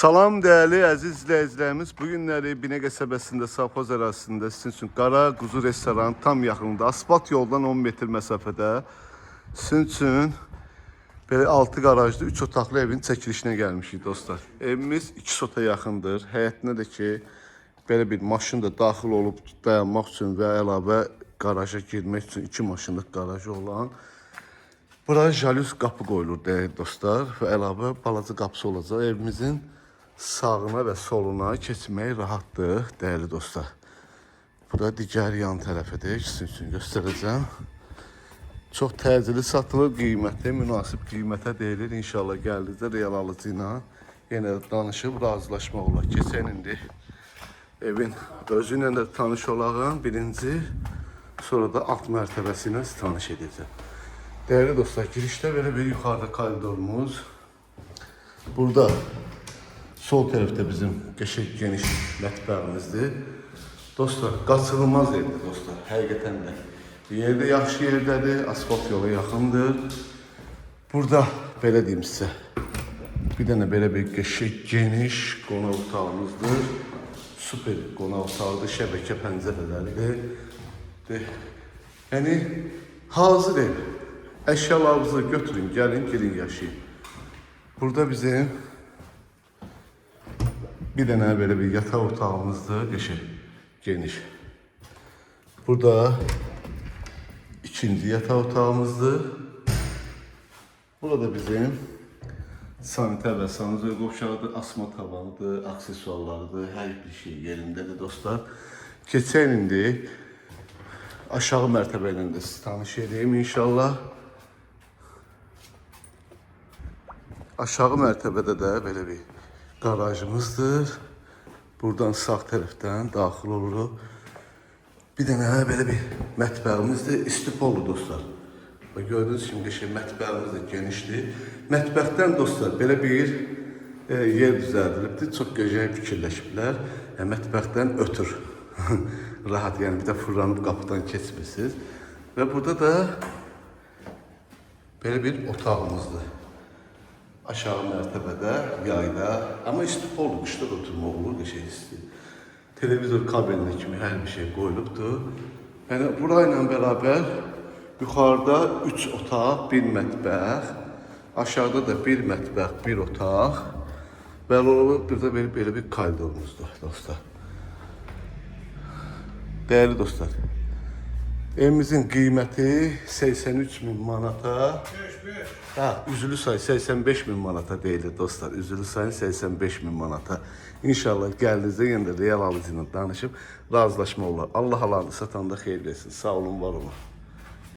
Salam değerli əziz izləyicilərimiz. Bu günləri Binə qəsəbəsində, Savxoz ərazisində sizin üçün Qara Quzu restoranı tam yaxınında, asfalt yoldan 10 metr məsafədə sizin üçün belə 6 qarajlı 3 otaqlı evin çəkilişinə gəlmişik dostlar. Evimiz 2 sota yaxındır. Həyətinə də ki belə bir maşın da daxil olub dayanmaq üçün və əlavə qaraja girmək üçün 2 maşınlıq qarajı olan. Buraya jalüz qapı qoyulur değerli dostlar və əlavə balaca qapısı olacaq. Evimizin sağına və soluna keçmək rahatdır değerli dostlar. Burada digər yan tərəfidir, sizin üçün göstərəcəm. Çox təcili satılır, qiyməti münasib qiymətə deyilir. İnşallah gəldikdə real alıcı ilə yenə danışıb razılaşmaq olar. Keçən indi evin özü ilə də tanış olağım birinci, sonra da alt mərtəbəsi ilə tanış edəcəm. Değerli dostlar, girişte böyle bir yukarıda koridorumuz. Burada sol tarafta bizim qəşəng geniş mətbəximizdir. Dostlar, qaçılmaz evdir dostlar, həqiqətən də. Yerde yaxşı yerdədir, asfalt yola yaxındır. Burada belə deyim sizə, bir dənə belə bir qəşəng geniş qonaq otağımızdır. Super qonaq otağıdır, şəbəkə pəncərələridir. Yəni hazır ev. Eşyalarınızı götürün, gelin yaşayın. Burada bizim bir tane böyle bir yatak otağımızdır, geniş. Burada ikinci yatak otağımızdır. Burada bizim saniter ve sanitör qovşağıdır, asma tavanıdır, aksesuarlarıdır, her bir şey yerindedir dostlar. Keçən indi aşağı mərtəbələ də sizi tanış edeyim inşallah. Aşağı mərtəbədə də belə bir garajımızdır. Buradan sağ tərəfdən daxil oluruq. Bir dənə belə bir mətbəximizdir. İstipollu dostlar. Gördüğünüz kimi mətbəximiz də genişdir. Mətbəxdən dostlar belə bir yer düzəldilibdir. Çox gözəl fikirləşiblər. Mətbəxdən ötür. Rahat, yəni bir də fırlanıb qapıdan keçmirsiniz. Və burada da belə bir otağımızdır. Aşağı mərtəbədə, yayda, amma istipollu qışda da oturmaq olur, istəyir. Televizor kabelinə kimi hər bir şey qoyulubdur. Yəni, burayla bərabər yuxarıda 3 otaq, 1 mətbəx, aşağıda da 1 mətbəx, 1 otaq və burada belə bir koridorumuzdur dostlar. Değerli dostlar, evimizin qiyməti 83.000 manata. Üzülü sayı 85.000 manata deyilir dostlar. Üzülü sayı 85.000 manata. İnşallah gəldiyinizdə yenə də real alıcı ilə danışıb razılaşma olar. Allah alanı satanda xeyir versin. Sağ olun, var olun.